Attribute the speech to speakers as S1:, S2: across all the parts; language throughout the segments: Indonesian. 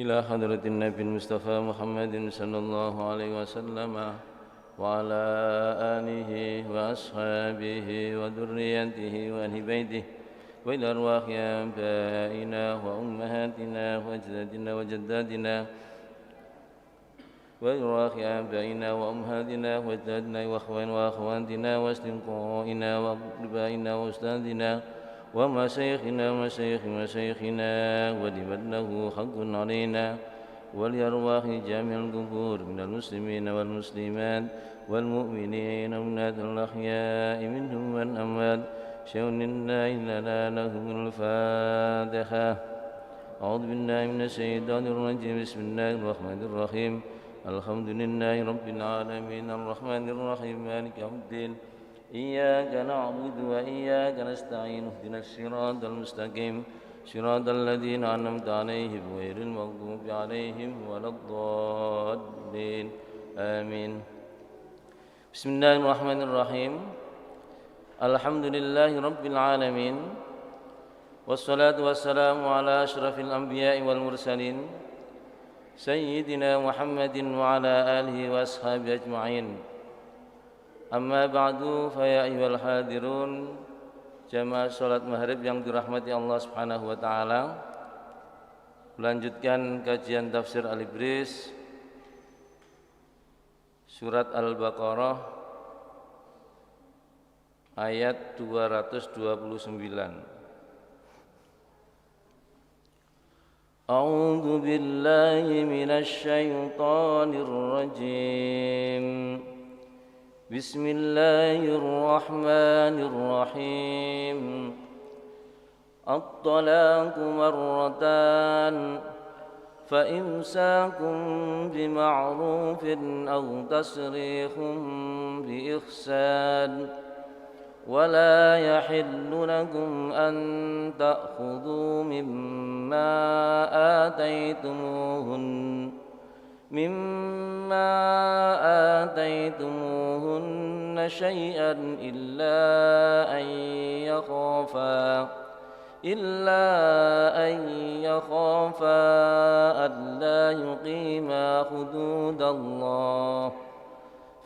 S1: إلى حضرة النبي المصطفى محمد صلى الله عليه وسلم وعلى آله وأصحابه وذريته وأهل بيته وإلى أرواح آبائنا وأمهاتنا وأجدادنا وجداتنا وأرواح آبائنا وأمهاتنا وأجدادنا وأخواننا وأخواتنا وأصدقائنا وأقربائنا وأستاذنا ومشايخنا ومشايخ مشايخنا ولمن له حق علينا ولأرواح جميع القبور من المسلمين والمسلمات والمؤمنين والمؤمنات الأحياء منهم والأموات شهد لا إله لهم الفاتحة. أعوذ بالله من الشيطان الرجيم. بسم الله الرحمن الرحيم. الحمد لله رب العالمين الرحمن الرحيم مالك يوم الدين إياك نعبد وإياك نستعين اهدنا الصراط المستقيم صراط الذين أنعمت عليهم غير المغضوب عليهم ولا الضالين آمين. بسم الله الرحمن الرحيم. الحمد لله رب العالمين والصلاة والسلام على أشرف الأنبياء والمرسلين سيدنا محمد وعلى آله وأصحابه أجمعين. Amma ba'du fa ya ayyuhal hadirun jamaah salat maghrib yang dirahmati Allah Subhanahu wa taala. Melanjutkan kajian tafsir Al-Ibris surat Al-Baqarah ayat 229. A'udzu billahi minasy syaithanir rajim. بسم الله الرحمن الرحيم. الطلاق مرتان فإمساك بمعروف أو تسريح بإحسان ولا يحل لكم أن تأخذوا مما آتيتموهن شيئا إلا أن يخافا ألا يقيما حدود الله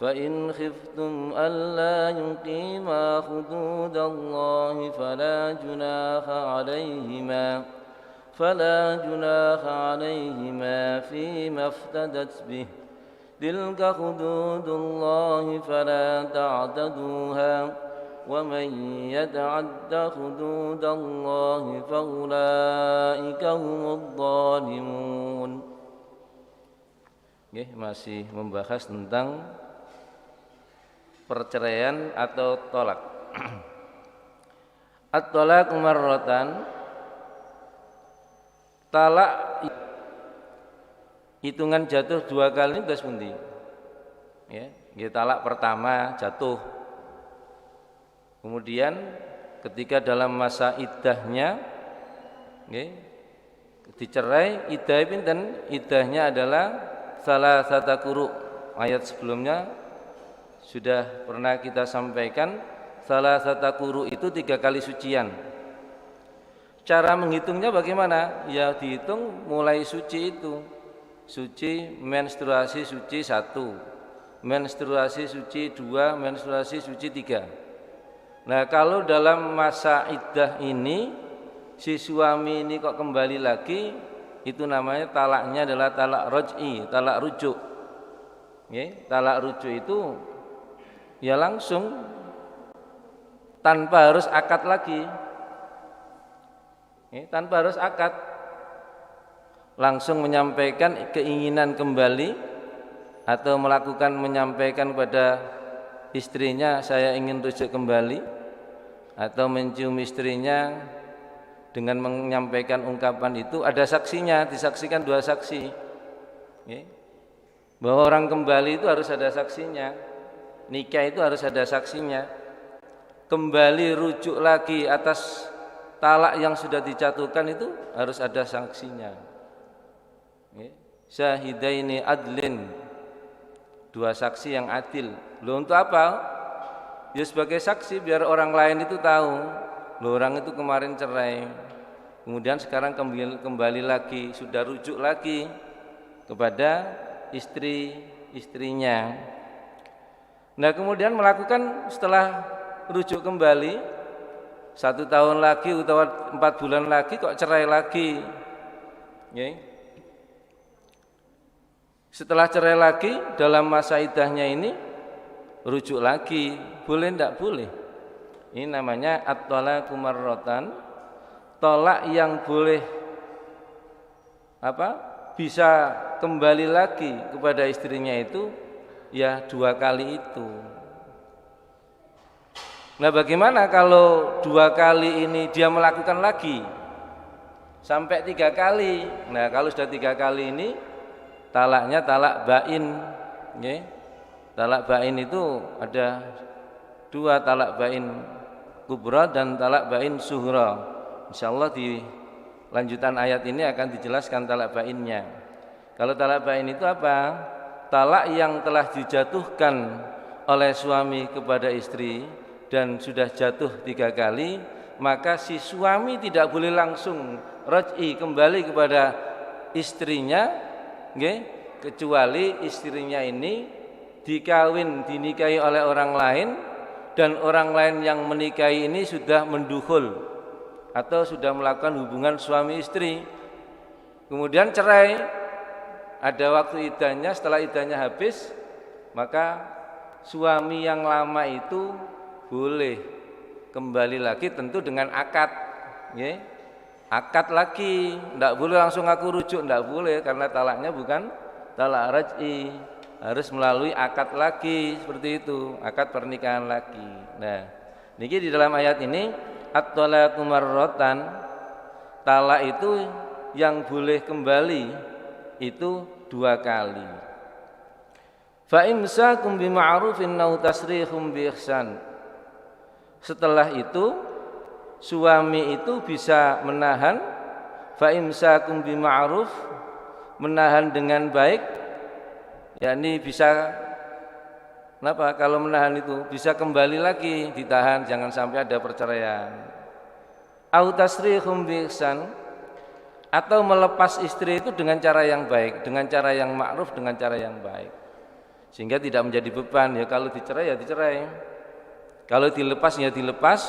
S1: فإن خفتم ألا يقيما حدود الله فلا جناح عليهما فيما افتدت به تلك حدود الله فلا تعتدوها ومن يتعد حدود الله فأولئك هم الظالمون. Masih membahas tentang perceraian atau tolak. At-tolak marratan, talak hitungan jatuh 2 kali ini pundi? Ya, talak pertama jatuh. Kemudian ketika dalam masa iddahnya dicerai, iddah pinten? Iddahnya adalah salasata quru. Ayat sebelumnya sudah pernah kita sampaikan, salasata quru itu 3 kali sucian. Cara menghitungnya bagaimana? Ya dihitung mulai suci itu. Suci menstruasi suci 1, menstruasi suci 2, menstruasi suci 3. Nah, kalau dalam masa iddah ini si suami ini kok kembali lagi, itu namanya talaknya adalah talak raj'i, talak rujuk. Talak rujuk itu ya langsung tanpa harus akad lagi. Tanpa harus akad, langsung menyampaikan keinginan kembali atau menyampaikan kepada istrinya, saya ingin rujuk kembali, atau mencium istrinya dengan menyampaikan ungkapan itu. Ada saksinya, disaksikan 2 saksi. Bahwa orang kembali itu harus ada saksinya, nikah itu harus ada saksinya. Kembali rujuk lagi atas talak yang sudah dijatuhkan itu harus ada sanksinya. Syahidaini adlin, 2 saksi yang adil. Loh, untuk apa? Ya sebagai saksi biar orang lain itu tahu, loh orang itu kemarin cerai. kemudian sekarang kembali lagi, sudah rujuk lagi kepada istrinya. Nah kemudian melakukan setelah rujuk kembali 1 tahun lagi atau 4 bulan lagi kok cerai lagi, ya. Setelah cerai lagi dalam masa iddahnya ini rujuk lagi, boleh enggak? Boleh. Ini namanya at-talaqu marratan, tolak yang boleh bisa kembali lagi kepada istrinya itu ya 2 kali itu. Nah bagaimana kalau 2 kali ini dia melakukan lagi sampai 3 kali? Nah kalau sudah 3 kali ini talaknya talak bain, okay? Talak bain itu ada 2, talak bain kubra dan talak bain sughra. Insyaallah di lanjutan ayat ini akan dijelaskan talak bainnya. Kalau talak bain itu apa? Talak yang telah dijatuhkan oleh suami kepada istri dan sudah jatuh 3 kali, maka si suami tidak boleh langsung raj'i kembali kepada istrinya, kecuali istrinya ini dinikahi oleh orang lain dan orang lain yang menikahi ini sudah mendukhul atau sudah melakukan hubungan suami istri, kemudian cerai, ada waktu iddahnya. Setelah iddahnya habis, maka suami yang lama itu boleh kembali lagi, tentu dengan akad, akad lagi, tidak boleh langsung aku rujuk, tidak boleh, karena talaknya bukan talak raj'i, harus melalui akad lagi, seperti itu, akad pernikahan lagi. Nah, niki di dalam ayat ini at-talaqu marratan, talak itu yang boleh kembali itu 2 kali. Fa imsakum bima'rufin aw tasrihum bi ihsan. Setelah itu suami itu bisa menahan, fa imsakum bima'ruf, menahan dengan baik, yakni bisa kenapa? Kalau menahan itu bisa kembali lagi, ditahan, jangan sampai ada perceraian. Au tasrihum bi ihsan, atau melepas istri itu dengan cara yang baik, dengan cara yang ma'ruf, dengan cara yang baik, sehingga tidak menjadi beban. Ya kalau dicerai ya dicerai, kalau dilepas ya dilepas,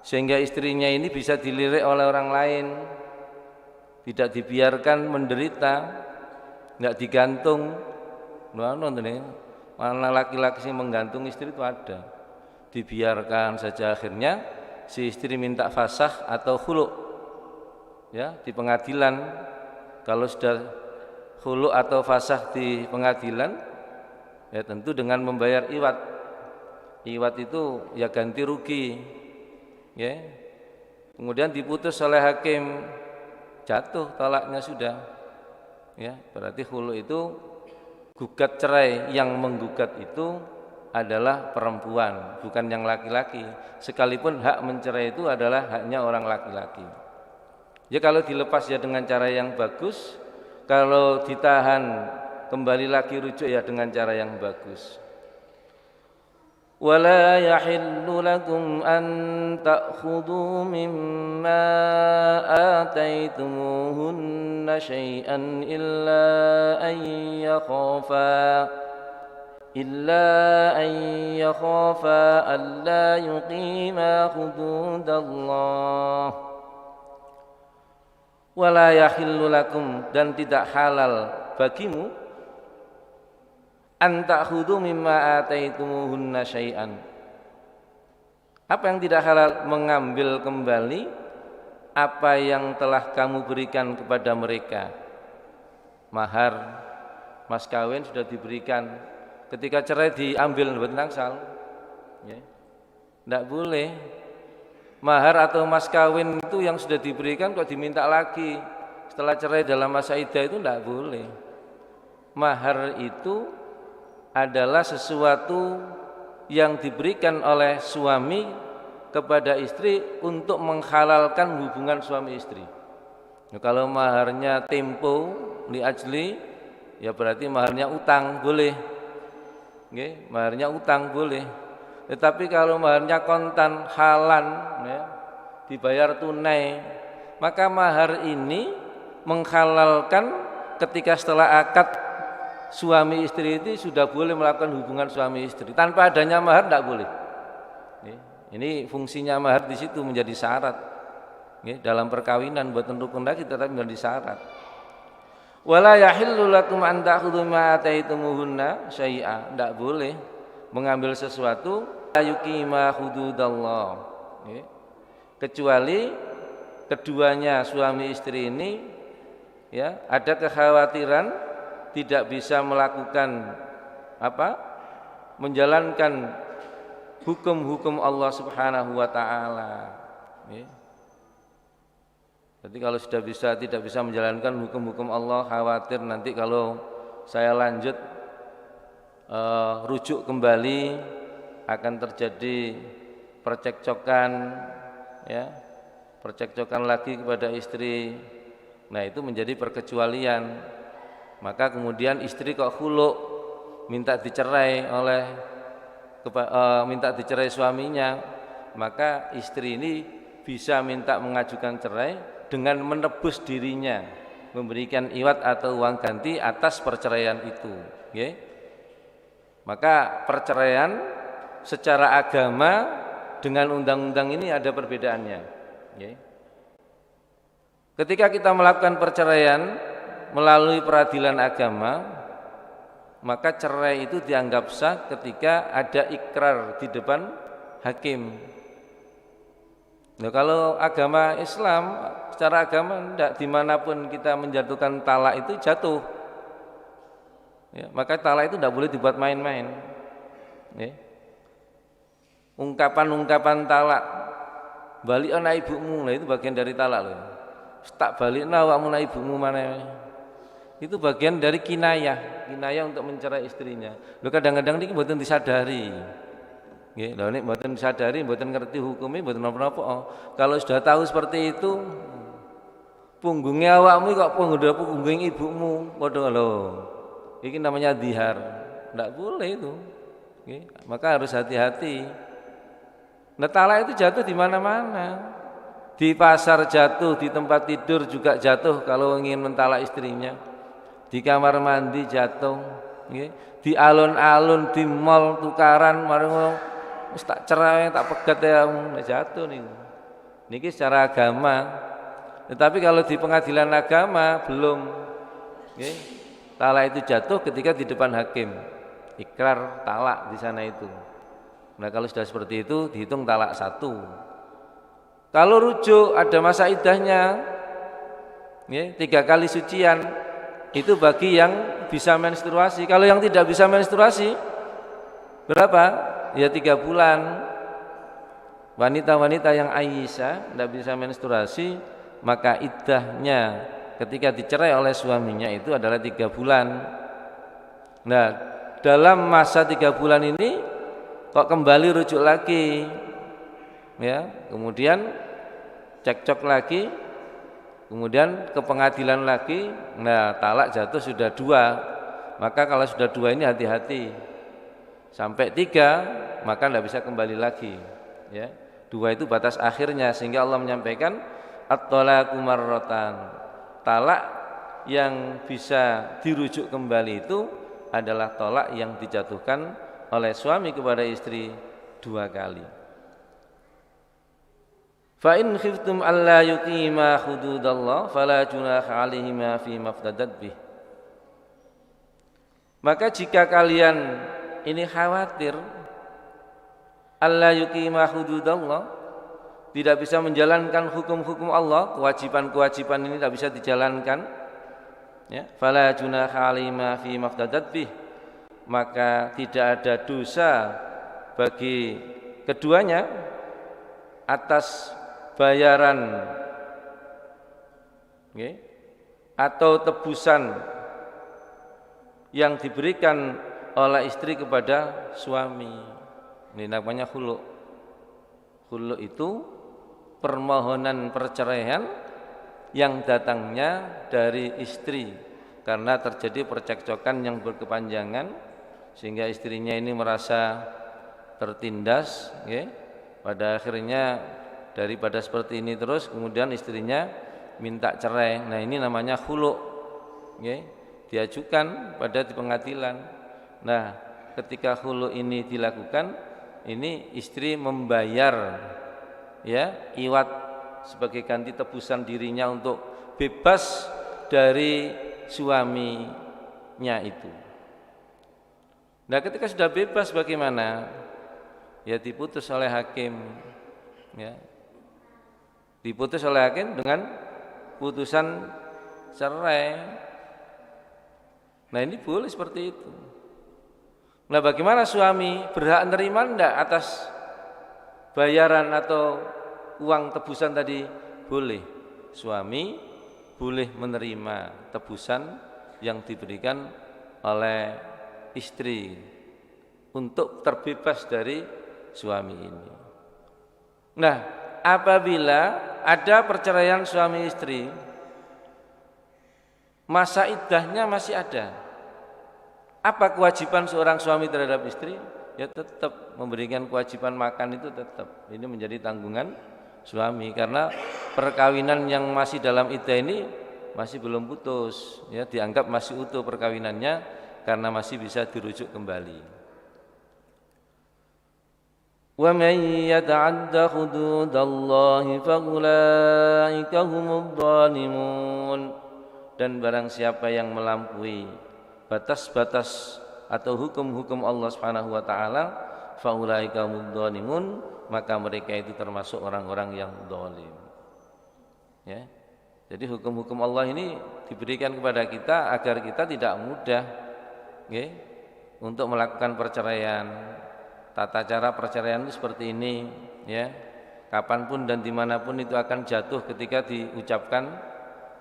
S1: sehingga istrinya ini bisa dilirik oleh orang lain, tidak dibiarkan menderita, tidak digantung. Mana laki-laki yang menggantung istri itu ada, dibiarkan saja, akhirnya si istri minta fasakh atau khulu', ya, di pengadilan. Kalau sudah khulu' atau fasakh di pengadilan, ya tentu dengan membayar iwat. Iwat itu ya ganti rugi, ya. Kemudian diputus oleh hakim, jatuh talaknya sudah, ya. Berarti khulu' itu gugat cerai, yang menggugat itu adalah perempuan, bukan yang laki-laki, sekalipun hak mencerai itu adalah haknya orang laki-laki. Ya kalau dilepas ya dengan cara yang bagus, kalau ditahan kembali lagi rujuk ya dengan cara yang bagus. ولا يحل لكم أن تأخذوا مما آتيتموهن شيئا إلا أن يخافا ألا يقيما حدود الله. ولا يحل لكم, dan tidak halal bagimu, an ta'khudhu mimma ataitumuhunna syai'an. Apa yang tidak halal? Mengambil kembali apa yang telah kamu berikan kepada mereka. Mahar, mas kawin sudah diberikan, ketika cerai diambil buat nangsal, ya. Tidak boleh. Mahar atau mas kawin itu yang sudah diberikan kok diminta lagi setelah cerai dalam masa iddah, itu tidak boleh. Mahar itu adalah sesuatu yang diberikan oleh suami kepada istri untuk menghalalkan hubungan suami istri. Nah, kalau maharnya tempo li ajli, ya berarti maharnya utang, boleh. Maharnya utang boleh. Tetapi kalau maharnya kontan halan, ya, dibayar tunai, Maka mahar ini menghalalkan ketika setelah akad suami istri itu sudah boleh melakukan hubungan suami istri. Tanpa adanya mahar tidak boleh. Ini fungsinya mahar di situ menjadi syarat. Dalam perkawinan buatan rukun lagi tetap menjadi syarat. Wala yahillu lakum an ta'khudhu ma ataitumuhunna syai'a. Tidak boleh mengambil sesuatu yuqima hududallah. Kecuali keduanya suami istri ini ada kekhawatiran tidak bisa melakukan menjalankan hukum-hukum Allah Subhanahu wa taala. Jadi kalau sudah tidak bisa menjalankan hukum-hukum Allah, khawatir nanti kalau saya lanjut rujuk kembali akan terjadi percekcokan percekcokan lagi kepada istri. Nah, itu menjadi perkecualian. Maka kemudian istri kok khulu, minta dicerai suaminya, maka istri ini bisa minta mengajukan cerai dengan menebus dirinya, memberikan iwat atau uang ganti atas perceraian itu. Maka perceraian secara agama dengan undang-undang ini ada perbedaannya. Ketika kita melakukan perceraian melalui peradilan agama, maka cerai itu dianggap sah ketika ada ikrar di depan hakim. Nah, kalau agama Islam, secara agama tidak, dimanapun kita menjatuhkan talak itu jatuh. Maka talak itu tidak boleh dibuat main-main. Ungkapan-ungkapan talak, balik anak ibumu, nah itu bagian dari talak loh. Tak balik awakmu anak ibumu mana? Itu bagian dari kinayah untuk mencerai istrinya. Loh, kadang-kadang ini mboten disadari. Lho nek mboten disadari, mboten ngerti hukumnya, mboten napa-napa. Kalau sudah tahu seperti itu, punggungnya awakmu kok punggung ibumu, padha lho. Iki namanya dihar. Enggak boleh itu. Maka harus hati-hati. Nah, talak itu jatuh di mana-mana. Di pasar jatuh, di tempat tidur juga jatuh kalau ingin mentalak istrinya. Di kamar mandi jatuh, di alun-alun, di mall tukaran, marung wis tak cerai, tak pegat ya jatuh nih. Niki secara agama. Tetapi kalau di pengadilan agama belum. Talak itu jatuh ketika di depan hakim. Ikrar talak di sana itu. Nah, kalau sudah seperti itu dihitung talak 1. Kalau rujuk ada masa iddahnya, 3 kali sucian, itu bagi yang bisa menstruasi. Kalau yang tidak bisa menstruasi, berapa? Ya 3 bulan. Wanita-wanita yang Aisyah tidak bisa menstruasi, maka iddahnya ketika dicerai oleh suaminya itu adalah 3 bulan. Nah, dalam masa 3 bulan ini kok kembali rujuk lagi, kemudian cekcok lagi, kemudian ke pengadilan lagi. Nah, talak jatuh sudah 2. Maka kalau sudah 2 ini hati-hati. Sampai 3 maka tidak bisa kembali lagi. 2 itu batas akhirnya, sehingga Allah menyampaikan at-talaqu marratan. Talak yang bisa dirujuk kembali itu adalah talak yang dijatuhkan oleh suami kepada istri 2 kali. Fa in khiftum alla yuqima hududallah fala junaha 'alaihima fi maftadat bih. Maka jika kalian ini khawatir alla yuqima hududallah, tidak bisa menjalankan hukum-hukum Allah, kewajiban-kewajiban ini tidak bisa dijalankan, fala junaha 'alaihima fi maftadat bih, maka tidak ada dosa bagi keduanya atas bayaran atau tebusan yang diberikan oleh istri kepada suami. Ini namanya khulu. Khulu itu permohonan perceraian yang datangnya dari istri karena terjadi percekcokan yang berkepanjangan, sehingga istrinya ini merasa tertindas, pada akhirnya daripada seperti ini terus, kemudian istrinya minta cerai. Nah, ini namanya khulu', nggih, diajukan pada di pengadilan. Nah, ketika khulu' ini dilakukan, ini istri membayar ya iwat sebagai ganti tebusan dirinya untuk bebas dari suaminya itu. Nah, ketika sudah bebas bagaimana? Ya diputus oleh hakim, ya. Diputus oleh hakim dengan putusan cerai. Nah, ini boleh seperti itu. Nah, bagaimana suami berhak menerima enggak atas bayaran atau uang tebusan tadi? Boleh. Suami boleh menerima tebusan yang diberikan oleh istri untuk terbebas dari suami ini. Nah, apabila ada perceraian suami istri, masa iddahnya masih ada. Apa kewajiban seorang suami terhadap istri? Ya tetap memberikan kewajiban makan, itu tetap. Ini menjadi tanggungan suami karena perkawinan yang masih dalam iddah ini masih belum putus, ya dianggap masih utuh perkawinannya karena masih bisa dirujuk kembali. وَمَنْ يَتَعَدَّ حُدُودَ اللَّهِ فَأُولَئِكَ هُمُ الظَّالِمُونَ. Dan barang siapa yang melampaui batas-batas atau hukum-hukum Allah Subhanahu wa taala, faulaika humudz zalimun, maka mereka itu termasuk orang-orang yang zalim. Ya. Jadi hukum-hukum Allah ini diberikan kepada kita agar kita tidak mudah, ya, untuk melakukan perceraian. Tata cara perceraian itu seperti ini, ya. Kapanpun dan dimanapun itu akan jatuh ketika diucapkan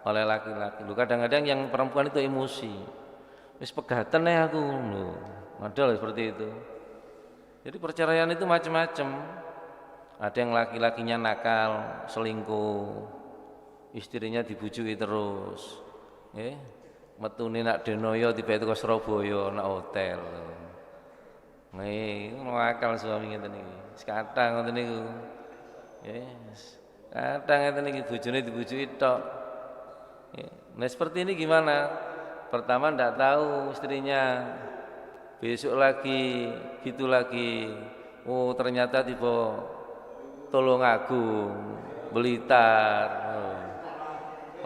S1: oleh laki-laki. Kadang-kadang yang perempuan itu emosi. Wis pegatan ya aku, model seperti itu. Jadi perceraian itu macam-macam. Ada yang laki-lakinya nakal, selingkuh, istrinya dibujuki terus, ya. Metune nak Denoyo tiba itu ke Surabaya nak hotel. Nggih, nakal suami ngeten iki. Sekathang ngoten niku. Yes. Kadang ngeten iki bojone dibujuki tok. Nah, seperti ini gimana? Pertama ndak tahu istrinya. Besok lagi, gitu lagi. Oh, ternyata tiba Tulungagung, Blitar.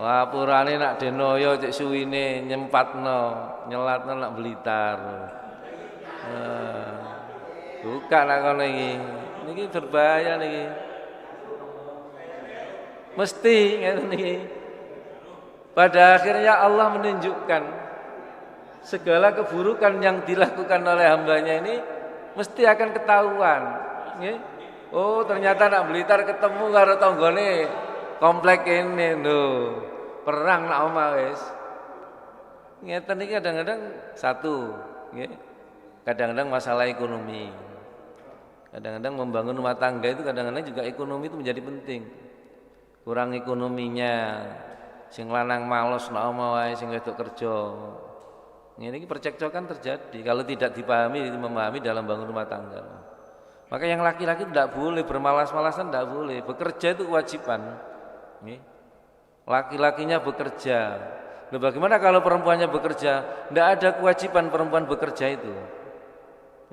S1: Lapurane nak Denoyo cek suwine nyempatno, nyelatno nak Blitar. Buka nak kono iki. Niki berbahaya niki. Mesti ngeten niki. Pada akhirnya Allah menunjukkan segala keburukan yang dilakukan oleh hambanya ini mesti akan ketahuan. Nggih. Oh, ternyata nak Blitar ketemu karo tanggane komplek ini lho. Perang nak omah wis. Ngeten iki kadang-kadang satu, nggih. Kadang-kadang masalah ekonomi. Kadang-kadang membangun rumah tangga itu kadang-kadang juga ekonomi itu menjadi penting. Kurang ekonominya, sing lanang malos nak omah wae sing wedok kerja. Ini percekcokan terjadi kalau tidak dipahami, memahami dalam bangun rumah tangga. Maka yang laki-laki tidak boleh bermalas-malasan, tidak boleh. Bekerja itu kewajiban. Laki-lakinya bekerja. Nah, bagaimana kalau perempuannya bekerja? Tidak ada kewajiban perempuan bekerja itu.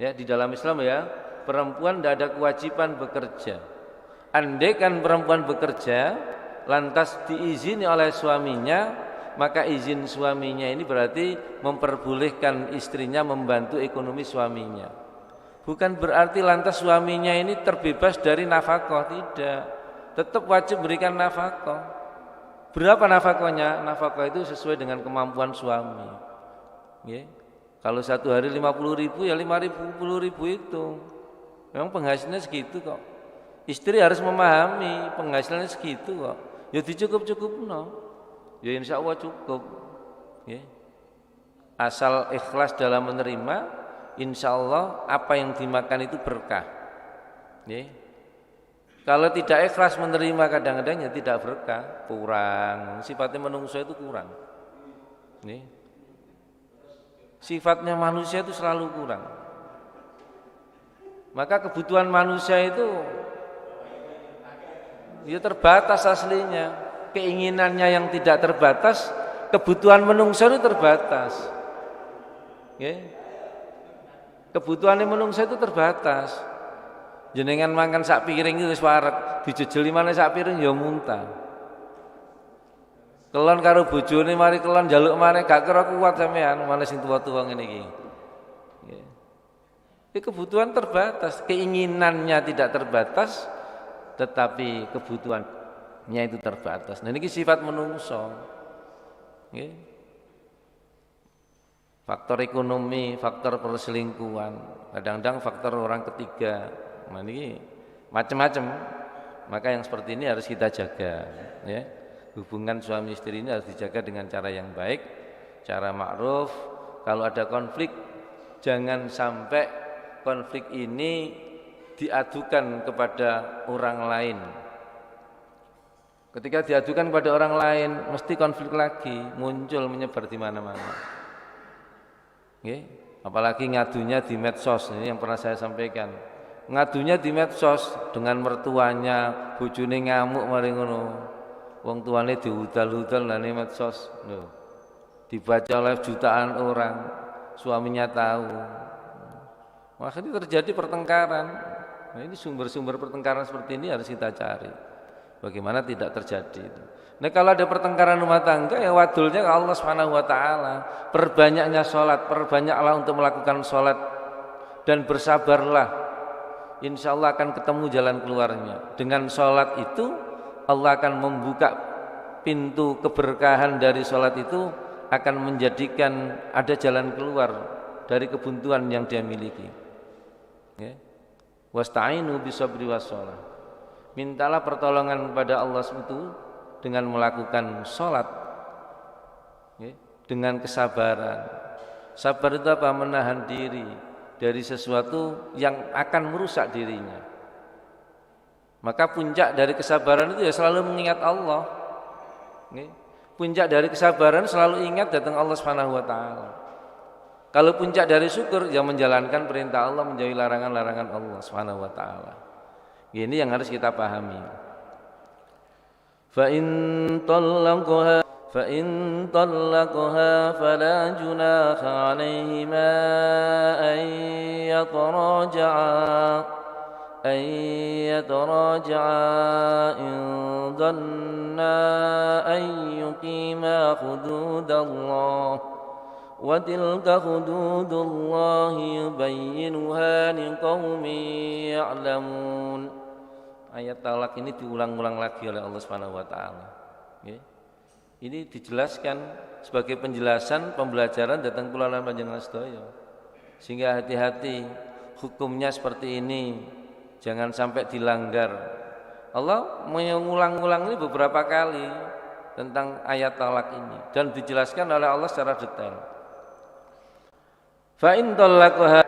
S1: Ya, di dalam Islam ya, perempuan tidak ada kewajiban bekerja. Andai kan perempuan bekerja, lantas diizini oleh suaminya, maka izin suaminya ini berarti memperbolehkan istrinya membantu ekonomi suaminya. Bukan berarti lantas suaminya ini terbebas dari nafkah, tidak. Tetap wajib berikan nafkah. Berapa nafkahnya? Nafkah itu sesuai dengan kemampuan suami. Ya. Kalau satu hari 50.000 ya 50.000 itu. Memang penghasilannya segitu kok. Istri harus memahami penghasilannya segitu kok. Ya dicukup-cukupno. Ya insya Allah cukup. Ya. Asal ikhlas dalam menerima, insya Allah apa yang dimakan itu berkah. Ya. Kalau tidak ikhlas menerima kadang-kadang ya tidak berkah, kurang. Sifatnya manusia itu kurang. Ya. Sifatnya manusia itu selalu kurang. Maka kebutuhan manusia itu ya terbatas aslinya. keinginannya yang tidak terbatas, kebutuhan menungso itu terbatas. Kebutuhan menungso itu terbatas. Jenengan makan sak piring itu wis wareg, dijejeli maneh sak piring ya muntah. Kelon karo bojone mari kelon njaluk maneh gak kira kuat sampean, maneh sing tuwa-tuwa ngene iki. Kebutuhan terbatas, keinginannya tidak terbatas, tetapi kebutuhannya itu terbatas. Nah ini sifat menungso. Faktor ekonomi, faktor perselingkuhan, kadang-kadang faktor orang ketiga. Nah ini macam-macam. Maka yang seperti ini harus kita jaga. Ya. Hubungan suami istri ini harus dijaga dengan cara yang baik, cara ma'ruf. Kalau ada konflik, jangan sampai konflik ini diadukan kepada orang lain. Ketika diadukan kepada orang lain, mesti konflik lagi muncul menyebar di mana-mana. Apalagi ngadunya di medsos, ini yang pernah saya sampaikan. Ngadunya di medsos dengan mertuanya, bojone ngamuk mari ngono. Wong tuane diudal-udal nang medsos. Loh. Dibaca oleh jutaan orang, suaminya tahu. Makanya terjadi pertengkaran. Nah, ini sumber-sumber pertengkaran seperti ini harus kita cari. Bagaimana tidak terjadi. Nah, kalau ada pertengkaran rumah tangga ya wadulnya ke Allah Subhanahu wa taala. Perbanyaknya salat, perbanyaklah untuk melakukan salat dan bersabarlah. Insya Allah akan ketemu jalan keluarnya. Dengan salat itu Allah akan membuka pintu keberkahan dari salat itu, akan menjadikan ada jalan keluar dari kebuntuan yang dia miliki. Wasta'inu bisabri wassalah. Mintalah pertolongan kepada Allah itu dengan melakukan sholat, dengan kesabaran. Sabar itu apa? Menahan diri dari sesuatu yang akan merusak dirinya. Maka puncak dari kesabaran itu ya selalu mengingat Allah. Puncak dari kesabaran selalu ingat datang Allah Subhanahu wa taala. Kalau puncak dari syukur yang menjalankan perintah Allah, menjauhi larangan-larangan Allah Subhanahu wa taala. Ini yang harus kita pahami. Fa in talaqaha fala junaha 'alaihima an yataraja'a in dhanna an yuqima hududallah. Wa tilka hududullahi yubayyinuha liqaumin ya'lamun. Ayat talak ini diulang-ulang lagi oleh Allah Subhanahu wa taala. Ini dijelaskan sebagai penjelasan pembelajaran datang kula lan panjenengan sedaya. Sehingga hati-hati hukumnya seperti ini, jangan sampai dilanggar. Allah mengulang-ulang ini beberapa kali tentang ayat talak ini dan dijelaskan oleh Allah secara detail. Fa in talaqaha,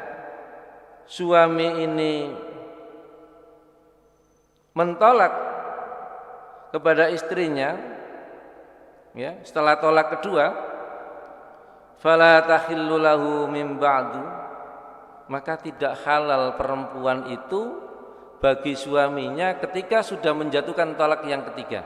S1: suami ini mentolak kepada istrinya ya, setelah tolak kedua, fala tahillu lahu min ba'du, maka tidak halal perempuan itu bagi suaminya ketika sudah menjatuhkan tolak yang ketiga.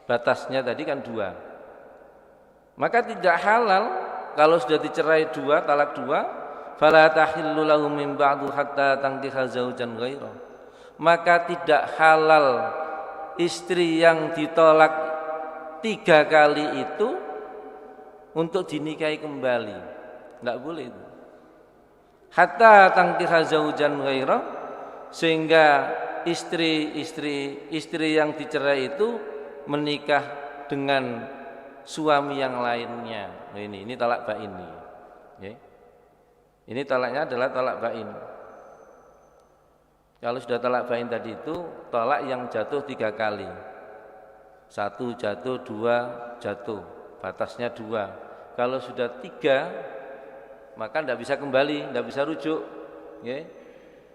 S1: Batasnya tadi kan 2. Maka tidak halal kalau sudah dicerai 2, talak 2, fala tahillu lahu min ba'du hatta tankiha zaujan ghaira. Maka tidak halal istri yang ditolak 3 kali itu untuk dinikahi kembali. Enggak boleh itu. Hatta tankiha zaujan ghaira, sehingga istri yang dicerai itu menikah dengan suami yang lainnya. Nah, ini talak bain nih. Ini talaknya adalah talak bain. Kalau sudah talak bain tadi itu talak yang jatuh 3 kali. 1 jatuh, 2 jatuh. Batasnya 2. Kalau sudah 3 maka tidak bisa kembali, tidak bisa rujuk.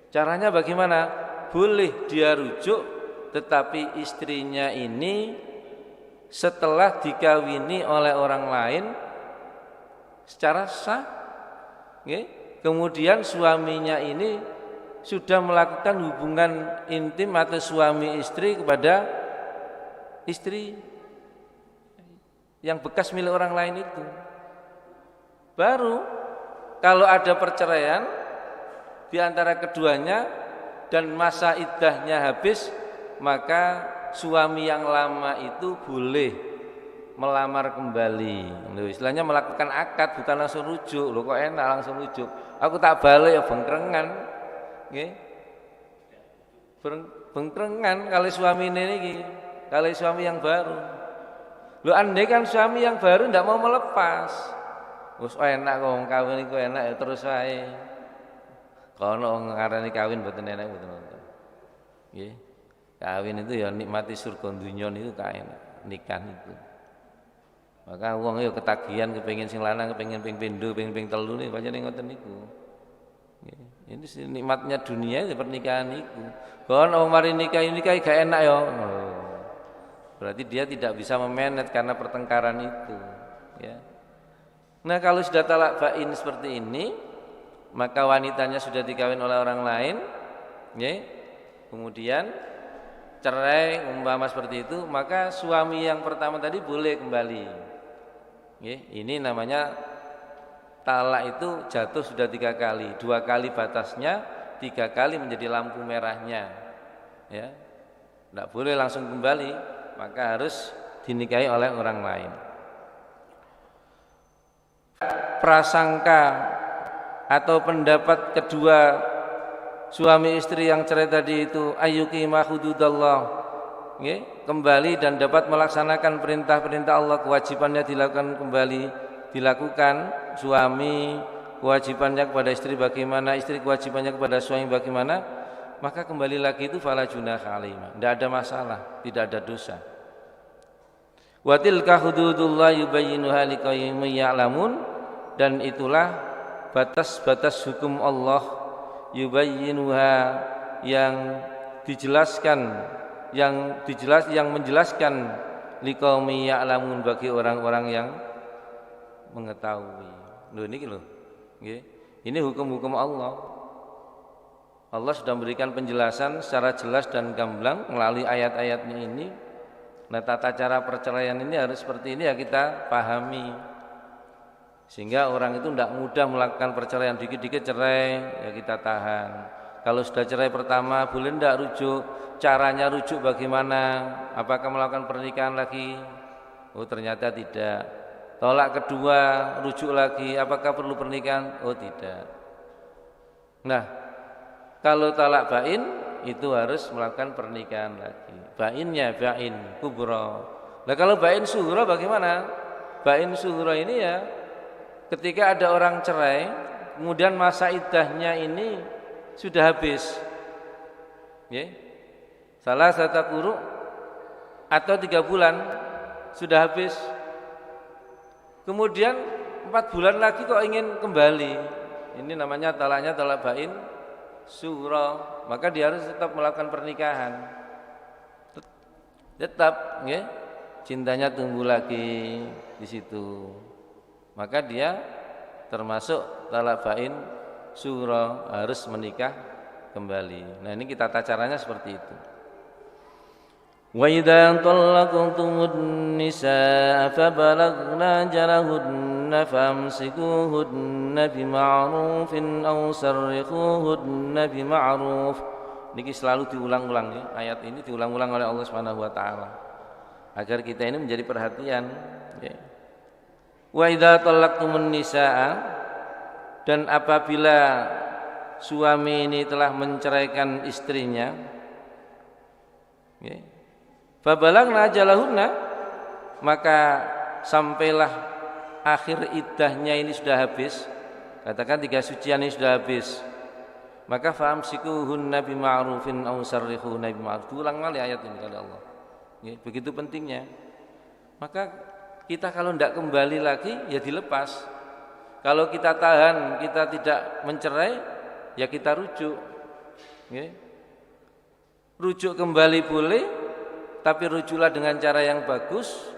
S1: Caranya bagaimana? Boleh dia rujuk, tetapi istrinya ini setelah dikawini oleh orang lain secara sah, kemudian suaminya ini sudah melakukan hubungan intim atau suami istri kepada istri yang bekas milik orang lain itu. Baru kalau ada perceraian di antara keduanya dan masa iddahnya habis, maka suami yang lama itu boleh melamar kembali. Loh, istilahnya melakukan akad, bukan langsung rujuk. Loh kok enak langsung rujuk? Aku tak balik ya bengkrengan. Nggih. Bengkrengan kali suami ini, kali suami yang baru. Loh andai kan suami yang baru ndak mau melepas. Wis enak kok kawin iku enak ya terus wae. Kono ngarani kawin mboten enak mboten. Nggih. Kawin itu ya nikmati surga dunya niku kae enak, nikah niku. Maka wong ya ketagihan kepengin sing lanang kepengin ping pindho, ping telu niku pancen ngoten niku. Nggih. Ini nikmatnya dunia ya pernikahan niku. Kono wong mari nikah gak enak ya. Berarti dia tidak bisa memanage karena pertengkaran itu, ya. Nah, kalau sudah talak bain seperti ini, maka wanitanya sudah dikawin oleh orang lain, ya. Kemudian cerai umpama seperti itu, maka suami yang pertama tadi boleh kembali. Ya, ini namanya talak itu jatuh sudah 3 kali, 2 kali batasnya, 3 kali menjadi lampu merahnya, ya. Tidak boleh langsung kembali, maka harus dinikahi oleh orang lain. Prasangka atau pendapat kedua suami istri yang cerai tadi itu ayyuqima hududallah, kembali dan dapat melaksanakan perintah-perintah Allah, kewajibannya dilakukan suami, kewajibannya kepada istri bagaimana, istri kewajibannya kepada suami bagaimana, maka kembali lagi itu fala junaha alaihima, tidak ada masalah, tidak ada dosa. Wa tilka hududullah yubayyinuha liqaumin ya'lamun, dan itulah batas-batas hukum Allah yubayyinuha yang dijelaskan, yang menjelaskan liqaumin ya'lamun bagi orang-orang yang mengetahui. Loh niki lho, nggih. Ini hukum-hukum Allah. Allah sudah memberikan penjelasan secara jelas dan gamblang melalui ayat-ayatnya ini. Nah, tata cara perceraian ini harus seperti ini ya kita pahami. Sehingga orang itu tidak mudah melakukan perceraian, dikit-dikit cerai ya kita tahan. Kalau sudah cerai pertama boleh tidak rujuk? Caranya rujuk bagaimana? Apakah melakukan pernikahan lagi? Oh ternyata tidak. Tolak kedua rujuk lagi, apakah perlu pernikahan? Oh tidak. Nah, kalau talak bain itu harus melakukan pernikahan lagi. Bainnya bain kubra. Nah kalau bain sughra bagaimana? Bain sughra ini ya ketika ada orang cerai, kemudian masa iddahnya ini sudah habis. Ya. Salah satu quru atau 3 bulan sudah habis. Kemudian 4 bulan lagi kok ingin kembali. Ini namanya talaknya talak bain sughra, maka dia harus tetap melakukan pernikahan. Tetap, ya, cintanya tumbuh lagi di situ. Maka dia termasuk talak bain sughra, harus menikah kembali. Nah, ini kita tata caranya seperti itu. Wa idza talaqtumun nisaa fabalaghna ajalahunna famsikuhunna bima'rufin aw sarrihuhunna bima'ruf. Niki selalu diulang-ulang ya. Ayat ini diulang-ulang oleh Allah Subhanahu wa taala agar kita ini menjadi perhatian ya. Wa idza talaqtumun nisaa, dan apabila suami ini telah menceraikan istrinya ya, fabalagna ajalahunna, maka sampailah akhir iddahnya ini sudah habis, katakan 3 sucian ini sudah habis, maka famsikuhunna bima'rufin aw sarrihuhunna bima'ruf. Ulang kali ayat ini kali Allah ya, begitu pentingnya. Maka kita kalau tidak kembali lagi ya dilepas. Kalau kita tahan, kita tidak mencerai, ya kita rujuk ya. Rujuk kembali boleh, tapi rujuklah dengan cara yang bagus,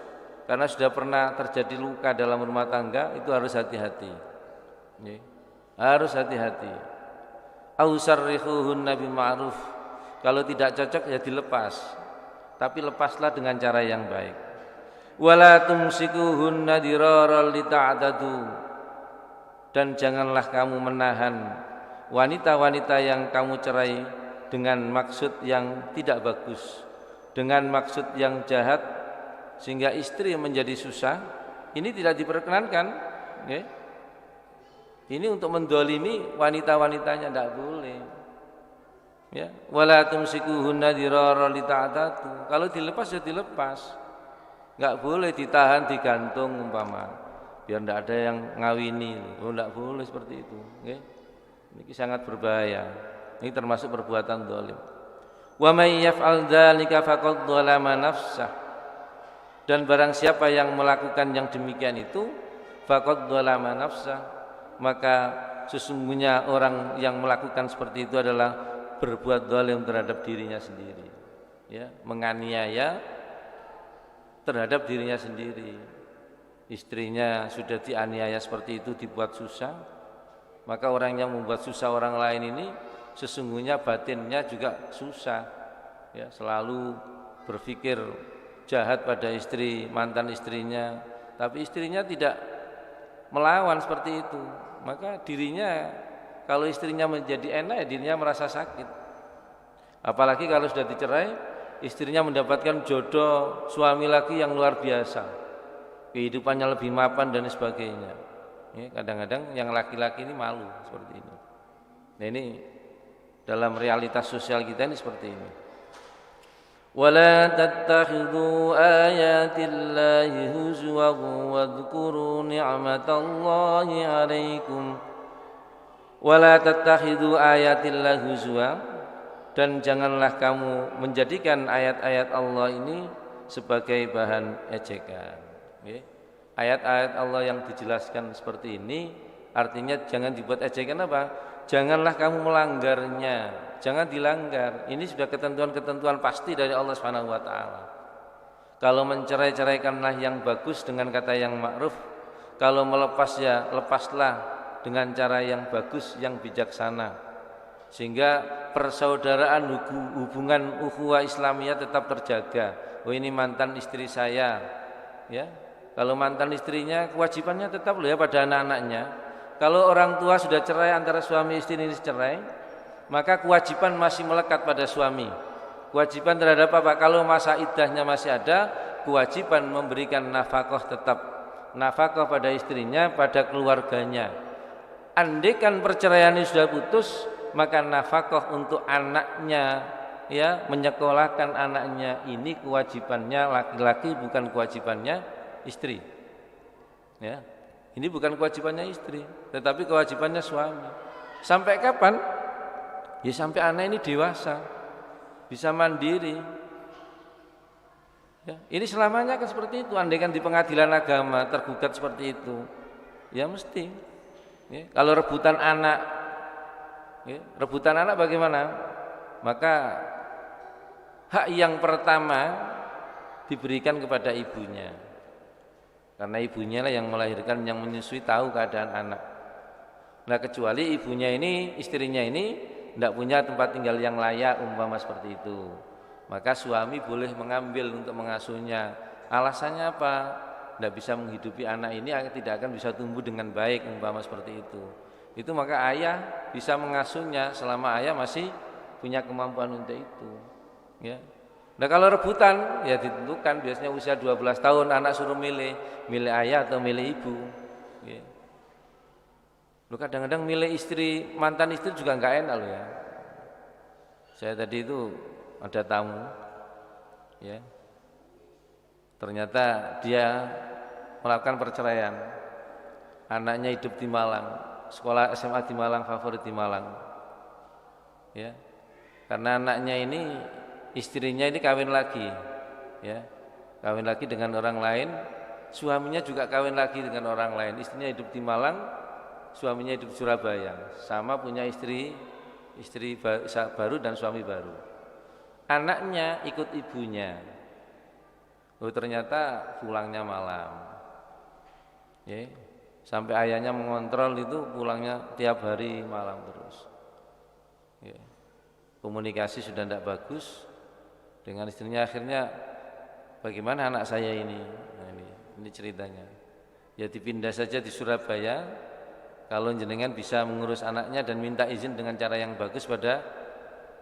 S1: karena sudah pernah terjadi luka dalam rumah tangga, itu harus hati-hati ya. Harus hati-hati. Au sarrihuhunna bima'ruf, kalau tidak cocok ya dilepas, tapi lepaslah dengan cara yang baik. Wala tumsikuhunna diraral lita'tadu, dan janganlah kamu menahan wanita-wanita yang kamu cerai dengan maksud yang tidak bagus, dengan maksud yang jahat sehingga istri menjadi susah. Ini tidak diperkenankan, okay? Ini untuk mendolimi wanita-wanitanya, tidak boleh. Ya, wala tumsikuhunna diraral lita'tadu. Kalau dilepas ya dilepas, nggak boleh ditahan digantung umpama, biar tidak ada yang ngawini. Oh, tidak boleh seperti itu, okay? Ini sangat berbahaya. Ini termasuk perbuatan zalim. Wa may yaf'al dzalika faqad dzalama nafsah, dan barang siapa yang melakukan yang demikian itu, faqad dzalama nafsah, maka sesungguhnya orang yang melakukan seperti itu adalah berbuat zalim terhadap dirinya sendiri, ya, menganiaya terhadap dirinya sendiri. Istrinya sudah dianiaya seperti itu, dibuat susah, maka orang yang membuat susah orang lain ini sesungguhnya batinnya juga susah, ya, selalu berpikir jahat pada istri, mantan istrinya, tapi istrinya tidak melawan seperti itu, maka dirinya, kalau istrinya menjadi enak ya dirinya merasa sakit. Apalagi kalau sudah dicerai, istrinya mendapatkan jodoh suami lagi yang luar biasa, kehidupannya lebih mapan dan sebagainya, ya, kadang-kadang yang laki-laki ini malu seperti ini. Nah, ini dalam realitas sosial kita ini seperti ini. ولا تتخذوا آيات الله هزوا واذكروا نعمة الله عليكم ولا تتخذوا آيات الله هزوا, dan janganlah kamu menjadikan ayat-ayat Allah ini sebagai bahan ejekan. Ayat-ayat Allah yang dijelaskan seperti ini artinya jangan dibuat ejekan. Apa? Janganlah kamu melanggarnya, jangan dilanggar. Ini sudah ketentuan-ketentuan pasti dari Allah Subhanahu wa taala. Kalau mencerai-ceraikanlah yang bagus dengan kata yang ma'ruf, kalau melepas ya lepaslah dengan cara yang bagus, yang bijaksana, sehingga persaudaraan hubungan ukhuwah Islamiyah tetap terjaga. Oh, ini mantan istri saya, ya. Kalau mantan istrinya kewajibannya tetap loh ya pada anak-anaknya. Kalau orang tua sudah cerai, antara suami istri ini cerai, maka kewajiban masih melekat pada suami. Kewajiban terhadap apa? Kalau masa iddahnya masih ada, kewajiban memberikan nafkah tetap, nafkah pada istrinya, pada keluarganya. Andaikan perceraian ini sudah putus, maka nafkah untuk anaknya, ya, menyekolahkan anaknya, ini kewajibannya laki-laki, bukan kewajibannya istri, ya. Ini bukan kewajibannya istri, tetapi kewajibannya suami. Sampai kapan? Ya sampai anak ini dewasa, bisa mandiri. Ya, ini selamanya kan seperti itu. Andaikan di pengadilan agama tergugat seperti itu, ya mesti. Ya, kalau rebutan anak, ya, rebutan anak bagaimana? Maka hak yang pertama diberikan kepada ibunya. Karena ibunya lah yang melahirkan, yang menyusui, tahu keadaan anak. Nah, kecuali ibunya ini, istrinya ini tidak punya tempat tinggal yang layak, umpama seperti itu, maka suami boleh mengambil untuk mengasuhnya. Alasannya apa? Tidak bisa menghidupi anak ini, tidak akan bisa tumbuh dengan baik, umpama seperti itu. Itu maka ayah bisa mengasuhnya selama ayah masih punya kemampuan untuk itu, ya. Nah, kalau rebutan ya ditentukan, biasanya usia 12 tahun anak suruh milih ayah atau milih ibu, ya. Lu kadang-kadang milih istri, mantan istri juga enggak enak loh ya. Saya tadi itu ada tamu, ya. Ternyata dia melakukan perceraian. Anaknya hidup di Malang, sekolah SMA di Malang, favorit di Malang. Ya. Karena anaknya ini, istrinya ini kawin lagi, ya, kawin lagi dengan orang lain, suaminya juga kawin lagi dengan orang lain. Istrinya hidup di Malang, suaminya hidup di Surabaya, sama punya istri baru dan suami baru. Anaknya ikut ibunya. Oh, ternyata pulangnya malam, ya, sampai ayahnya mengontrol itu pulangnya tiap hari malam terus, ya. Komunikasi sudah tidak bagus dengan istrinya, akhirnya bagaimana anak saya ini? Nah, Ini ceritanya. Ya dipindah saja di Surabaya. Kalau jenengan bisa mengurus anaknya dan minta izin dengan cara yang bagus pada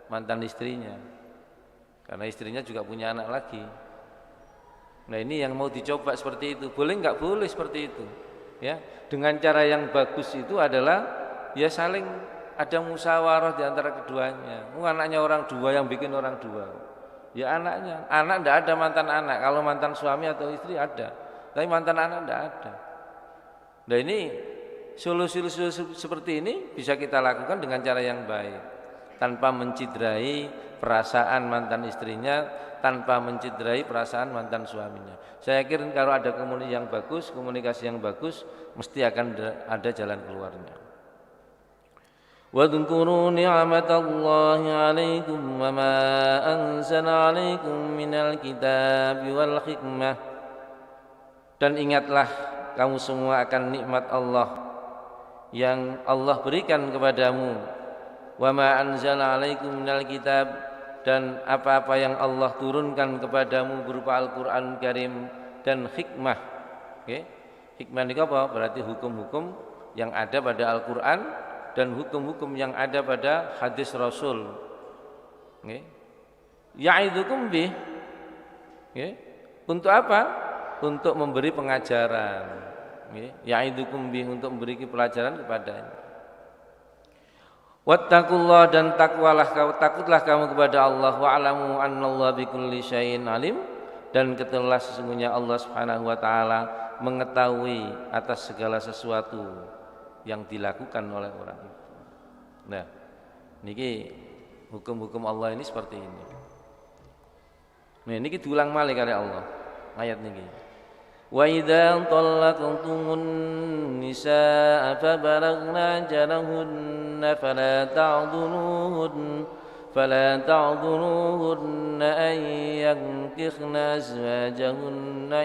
S1: mantan istrinya. Karena istrinya juga punya anak lagi. Nah ini yang mau dicoba seperti itu. Boleh nggak? Boleh seperti itu. Ya, dengan cara yang bagus itu adalah ya saling ada musyawarah di antara keduanya. Anaknya orang dua yang bikin orang dua. Ya anaknya, anak enggak ada mantan anak. Kalau mantan suami atau istri ada, tapi mantan anak enggak ada. Nah ini solusi seperti ini bisa kita lakukan dengan cara yang baik, tanpa menciderai perasaan mantan istrinya, tanpa menciderai perasaan mantan suaminya. Saya kira kalau ada komunikasi yang bagus, mesti akan ada jalan keluarnya. وَاذْكُرُوا نِعْمَةَ اللَّهِ عَلَيْكُمْ وَمَا أَنزَلَ عَلَيْكُمْ مِنَ الْكِتَابِ وَالْحِكْمَةِ. Dan ingatlah kamu semua akan nikmat Allah yang Allah berikan kepadamu. وَمَا أَنزَلَ عَلَيْكُمْ مِنَ الْكِتَابِ, dan apa-apa yang Allah turunkan kepadamu berupa Al-Quran Karim dan hikmah. Okay? Hikmah ini apa? Berarti hukum-hukum yang ada pada Al-Quran dan hukum-hukum yang ada pada hadis Rasul. Ya'idzukum bih. Untuk apa? Untuk memberi pengajaran. Ya'idzukum bih, untuk memberi pelajaran kepadanya. Wattaqullah, dan takutlah kamu kepada Allah. Wa'lamu annallaha bikulli syai'in alim, dan ketahuilah sesungguhnya Allah Subhanahu wa taala mengetahui atas segala sesuatu yang dilakukan oleh orang itu. Nah, niki hukum-hukum Allah ini seperti ini. Nah, niki diulang malih kali Allah ayat niki. Wa idza talaqtumun nisaa fabalagna ajalahunna fala ta'dhuluhunna an yankikhna azwajahunna